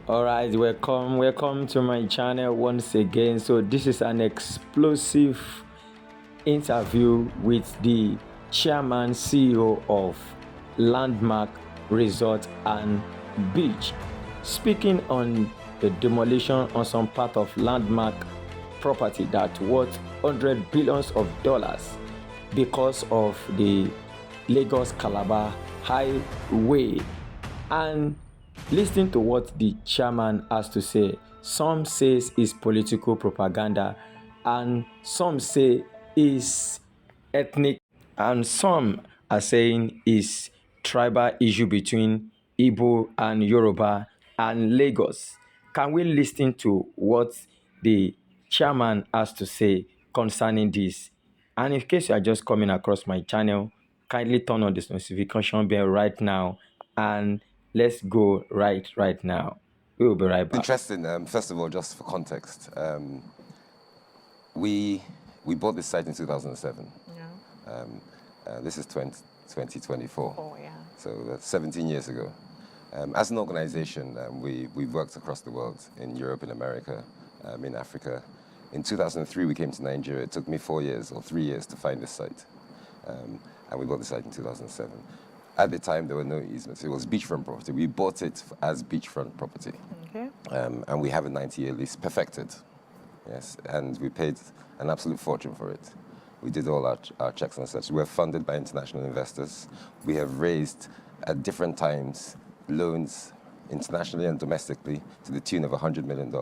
All right, welcome to my channel once again. So this is an explosive interview with the chairman CEO of Landmark Resort and Beach, speaking on the demolition on some part of Landmark property that worth $100 billion because of the Lagos Calabar highway. And listening to what the chairman has to say, some says it's political propaganda, and some say it's ethnic, and some are saying it's tribal issue between Igbo and Yoruba and Lagos. Can we listen to what the chairman has to say concerning this? And in case you are just coming across my channel, kindly turn on this notification bell right now, and let's go right now. We will be right back. Interesting. First of all, just for context, we bought this site in 2007. Yeah. This is 2024. Oh, yeah. So that's 17 years ago. As an organization, we've worked across the world, in Europe, in America, in Africa. In 2003, we came to Nigeria. It took me 4 years or 3 years to find this site. And we bought the site in 2007. At the time, there were no easements. It was beachfront property. We bought it as beachfront property. Okay. And we have a 90-year lease perfected. Yes, and we paid an absolute fortune for it. We did all our checks and such. We're funded by international investors. We have raised, at different times, loans internationally and domestically to the tune of $100 million.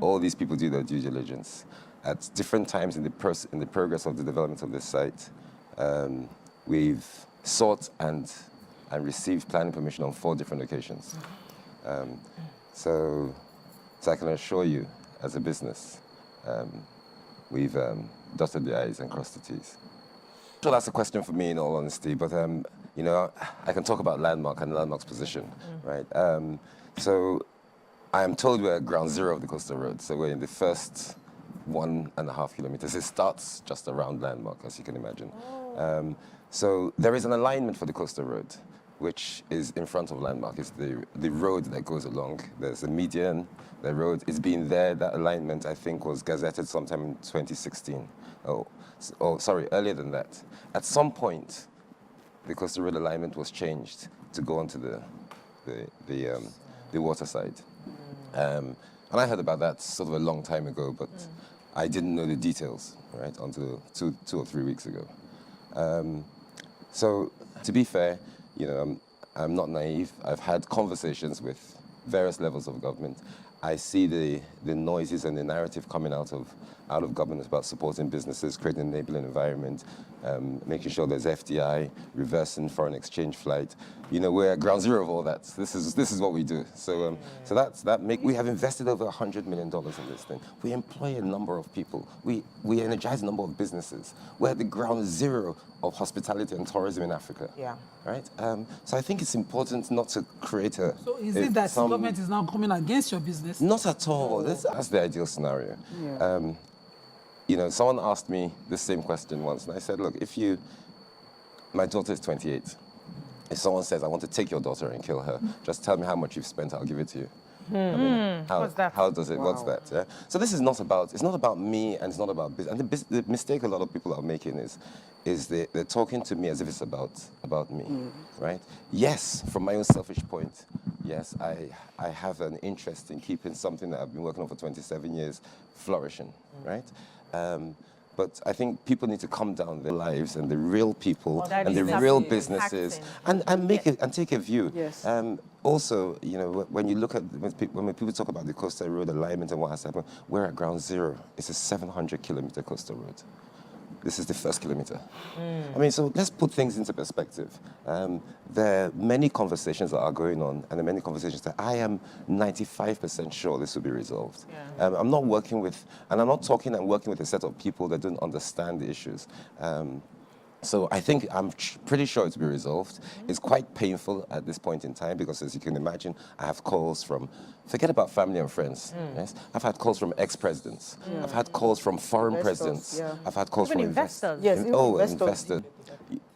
All these people do their due diligence. At different times in the progress of the development of this site, we've sought and received planning permission on 4 different occasions. So I can assure you, as a business, we've dotted the I's and crossed the T's. So that's a question for me, in all honesty, but you know, I can talk about Landmark and Landmark's position, right? So I am told we're at ground zero of the coastal road, so we're in the first 1.5 kilometers. It starts just around Landmark, as you can imagine. So there is an alignment for the coastal road, which is in front of Landmark. It's the road that goes along. There's a median, the road. It's been there. That alignment, I think, was gazetted sometime in 2016. Sorry, earlier than that. At some point, the coastal road alignment was changed to go onto the water side. And I heard about that sort of a long time ago, but I didn't know the details, right, until two or 3 weeks ago. So, to be fair, you know, I'm not naive. I've had conversations with various levels of government. I see the noises and the narrative coming out of government about supporting businesses, creating an enabling environment, making sure there's FDI, reversing foreign exchange flight. You know, we're at ground zero of all that. This is what we do. So we have invested over $100 million in this thing. We employ a number of people. We energize a number of businesses. We're at the ground zero of hospitality and tourism in Africa. Yeah. Right. So I think it's important not to create a. So is it that the government is now coming against your business? Not at all. That's the ideal scenario. Yeah. You know, someone asked me the same question once, and I said, look, my daughter is 28. If someone says, I want to take your daughter and kill her, just tell me how much you've spent, I'll give it to you. I mean, what's that? How does it, wow. What's that? Yeah? So this is not about me, and it's not about business. And the mistake a lot of people are making is they're talking to me as if it's about me, right? Yes, from my own selfish point, yes, I have an interest in keeping something that I've been working on for 27 years flourishing, right? But I think people need to calm down their lives and the real people and the real businesses and take a view. Yes. Also, you know, when you look at when people talk about the coastal road alignment and what has happened, we're at ground zero. It's a 700-kilometer coastal road. This is the first kilometer. I mean, so let's put things into perspective. There are many conversations that are going on, and there are many conversations that I am 95% sure this will be resolved. Yeah. I'm not working with, and I'm not talking and working with a set of people that don't understand the issues. So I think I'm pretty sure it will be resolved. It's quite painful at this point in time because, as you can imagine, I have calls from, forget about family and friends. Yes? I've had calls from ex-presidents. I've had calls from foreign presidents. Yeah. I've had calls from investors. Yes, investors.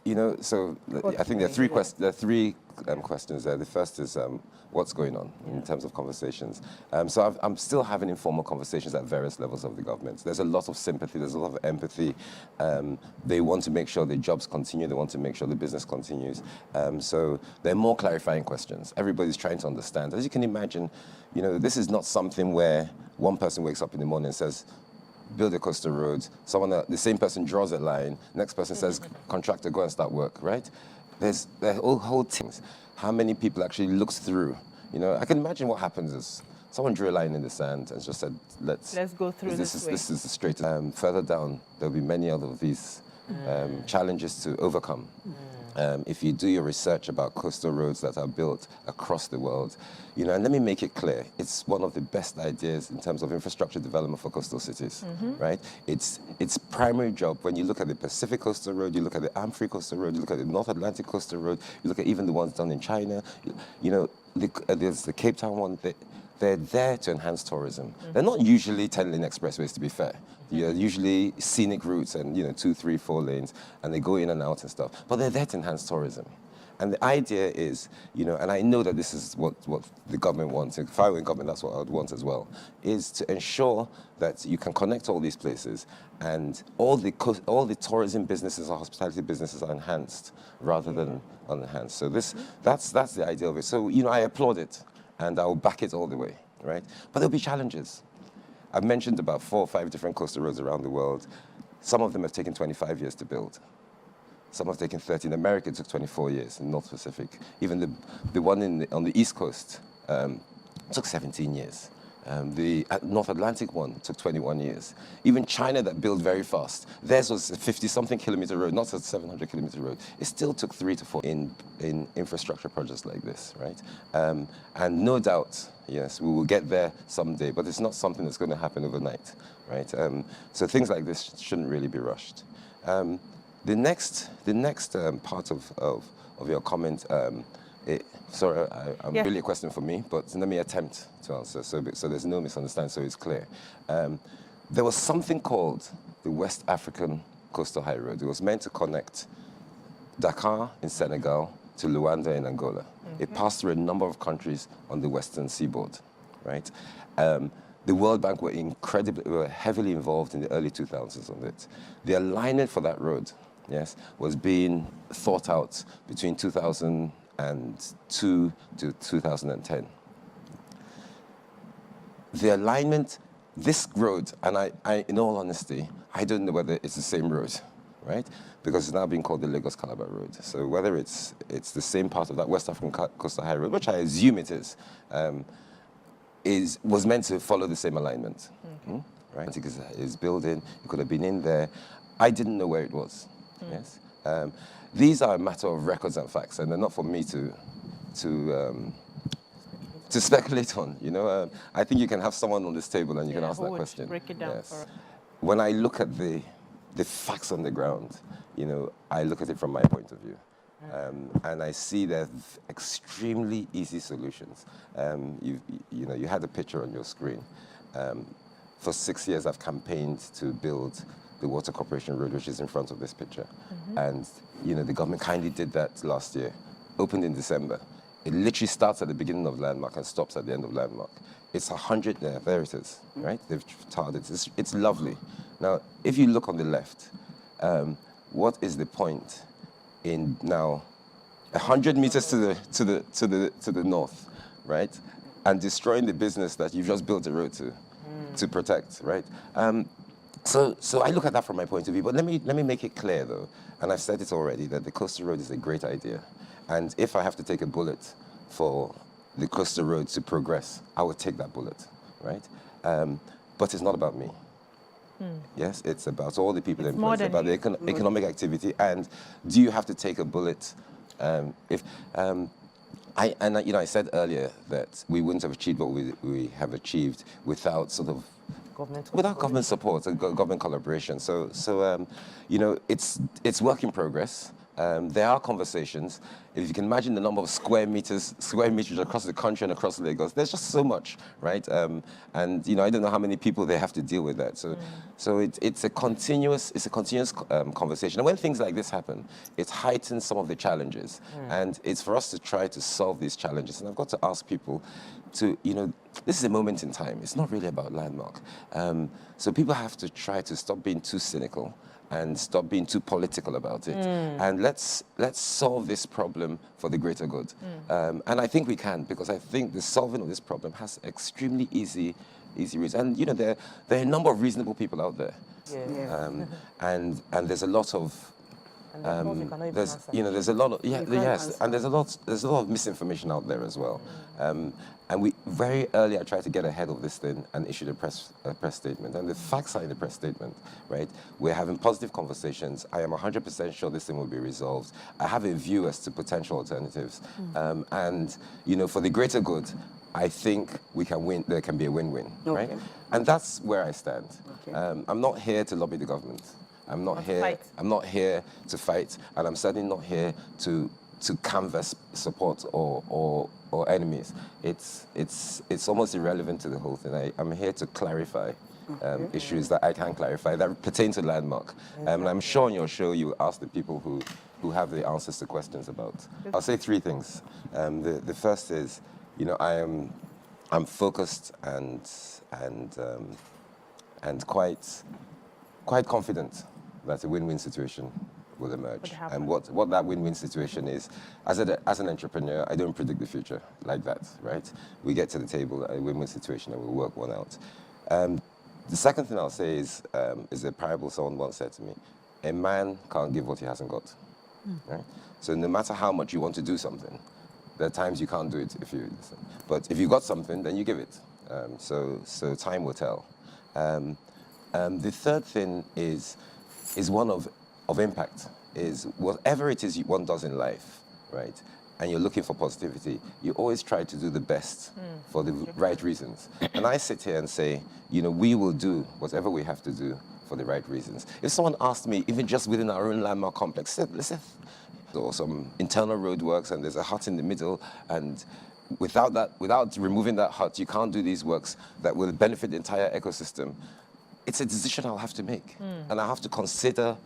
You know, so I think there are three questions there. The first is what's going on in terms of conversations. So I'm still having informal conversations at various levels of the government. There's a lot of sympathy, there's a lot of empathy. They want to make sure the jobs continue, they want to make sure the business continues. So there are more clarifying questions. Everybody's trying to understand. As you can imagine, you know, this is not something where one person wakes up in the morning and says, build a coastal road, the same person draws a line, next person says, contractor, go and start work, right? There's whole things. How many people actually looks through? You know, I can imagine what happens is someone drew a line in the sand and just said, let's go through this way. This is the straight. Further down, there'll be many other of these challenges to overcome. If you do your research about coastal roads that are built across the world, you know, and let me make it clear, it's one of the best ideas in terms of infrastructure development for coastal cities, right? Its primary job, when you look at the Pacific Coastal Road, you look at the Amfree Coastal Road, you look at the North Atlantic Coastal Road, you look at even the ones done in China, you know, there's the Cape Town one, they're there to enhance tourism. They're not usually 10-lane expressways, to be fair. You're usually scenic routes and, you know, 2, 3, 4 lanes, and they go in and out and stuff. But they're there to enhance tourism. And the idea is, you know, and I know that this is what the government wants. If I were in government, that's what I would want as well, is to ensure that you can connect all these places and all the tourism businesses or hospitality businesses are enhanced rather than unenhanced. So that's the idea of it. So, you know, I applaud it and I'll back it all the way, right? But there'll be challenges. I've mentioned about 4 or 5 different coastal roads around the world. Some of them have taken 25 years to build. Some have taken 30. In America, it took 24 years in North Pacific. Even the one on the East Coast took 17 years. The North Atlantic one took 21 years. Even China that built very fast, theirs was a 50-something kilometer road, not a 700-kilometer road. It still took 3 to 4 in infrastructure projects like this, right? And no doubt, yes, we will get there someday, but it's not something that's going to happen overnight, right? So things like this shouldn't really be rushed. The next part of your comment, sorry, I'm really a question for me, but let me attempt to answer so there's no misunderstanding, so it's clear. There was something called the West African Coastal High Road. It was meant to connect Dakar in Senegal to Luanda in Angola. It passed through a number of countries on the western seaboard, right? The World Bank were heavily involved in the early 2000s on it. The alignment for that road, yes, was being thought out between 2002 to 2010. The alignment, this road, and I, in all honesty, I don't know whether it's the same road, right? Because it's now being called the Lagos Calabar Road. So whether it's the same part of that West African Coastal High Road, which I assume it is, was meant to follow the same alignment, right? Because it's building, it could have been in there. I didn't know where it was. Yes. These are a matter of records and facts, and they're not for me to speculate on. You know, I think you can have someone on this table and you can ask that question. Break it down for us. When I look at the facts on the ground, you know, I look at it from my point of view, and I see there's extremely easy solutions. You know, you had a picture on your screen. For 6 years, I've campaigned to build the Water Corporation Road, which is in front of this picture. And, you know, the government kindly did that last year, opened in December. It literally starts at the beginning of Landmark and stops at the end of Landmark. It's 100 there, there it is, right? They've tarred it, it's lovely. Now, if you look on the left, what is the point in now 100 meters to the north, right? And destroying the business that you've just built a road to protect, right? So I look at that from my point of view, but let me make it clear though, and I've said it already, that the coastal road is a great idea. And if I have to take a bullet for the coastal road to progress, I would take that bullet, right? But it's not about me. Yes, it's about all the people in place, about the economic activity. And do you have to take a bullet? I said earlier that we wouldn't have achieved what we have achieved without sort of government support and government collaboration. So you know, it's work in progress, There are conversations. If you can imagine the number of square meters across the country and across Lagos, there's just so much, right? And I don't know how many people they have to deal with that. So it's a continuous conversation. And when things like this happen, it heightens some of the challenges, and it's for us to try to solve these challenges. And I've got to ask people to, this is a moment in time. It's not really about landmark. So people have to try to stop being too cynical and stop being too political about it. And let's solve this problem for the greater good. And I think we can, because I think the solving of this problem has extremely easy routes. And there are a number of reasonable people out there. And there's a lot of there's a lot of and there's a lot of misinformation out there as well. And we very early I tried to get ahead of this thing and issued a press statement. And the facts are in the press statement, right? We're having positive conversations. I am 100% sure this thing will be resolved. I have a view as to potential alternatives, and for the greater good, I think we can win. There can be a win-win, right? And that's where I stand. I'm not here to lobby the government. I'm not here to fight, and I'm certainly not here to canvass support or enemies. It's almost irrelevant to the whole thing. I'm here to clarify issues that I can clarify that pertain to landmark. And I'm sure on your show you ask the people who have the answers to questions about. I'll say three things. The first is, I'm focused and quite confident that a win-win situation will emerge. And what that win-win situation is, as an entrepreneur, I don't predict the future like that, right? We get to the table, a win-win situation, and we'll work one out. The second thing I'll say is a parable someone once said to me: a man can't give what he hasn't got. Right? So no matter how much you want to do something, there are times you can't do it but if you got something, then you give it. So time will tell. The third thing is one of impact. Is whatever it is one does in life, right? And you're looking for positivity, you always try to do the best for the right reasons. And I sit here and say, we will do whatever we have to do for the right reasons. If someone asked me, even just within our own landmark complex, let's say, or some internal roadworks and there's a hut in the middle, and without removing that hut, you can't do these works that will benefit the entire ecosystem. It's a decision I'll have to make, and I have to consider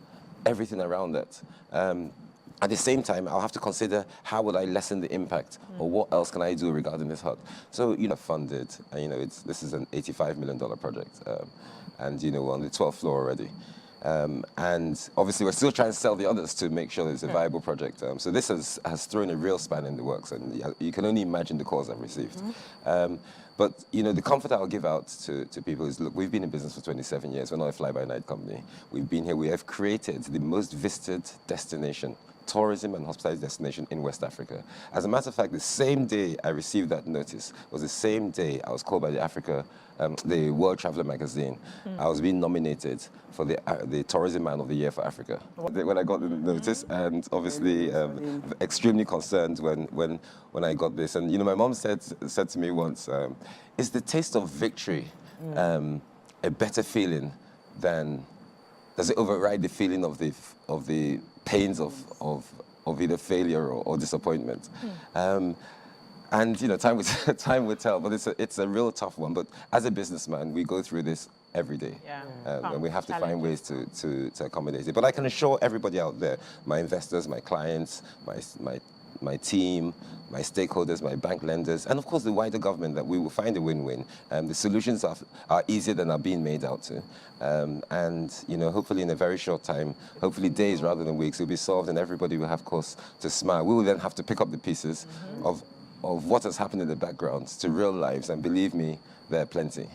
everything around that. At the same time, I'll have to consider how would I lessen the impact, or what else can I do regarding this hut. So, funded, and this is an $85 million project, and we're on the 12th floor already. And obviously, we're still trying to sell the others to make sure it's a viable project. So this has thrown a real span in the works, and you can only imagine the calls I've received. But the comfort I'll give out to people is, look, we've been in business for 27 years. We're not a fly-by-night company. We've been here. We have created the most visited destination, tourism and hospitality destination in West Africa. As a matter of fact, the same day I received that notice was the same day I was called by the World Traveller magazine. I was being nominated for the Tourism Man of the Year for Africa. When I got the notice, and obviously extremely concerned when I got this. And my mom said to me once, "Is the taste of victory a better feeling than? Does it override the feeling of the pains of either failure or disappointment?" And time will tell, but it's a real tough one. But as a businessman, we go through this every day, and we have to find ways to accommodate it. But I can assure everybody out there, my investors, my clients, my team, my stakeholders, my bank lenders, and of course the wider government, that we will find a win-win. The solutions are easier than are being made out to. And hopefully in a very short time, hopefully days rather than weeks, it will be solved, and everybody will have cause to smile. We will then have to pick up the pieces of what has happened in the background to real lives, and believe me, there are plenty.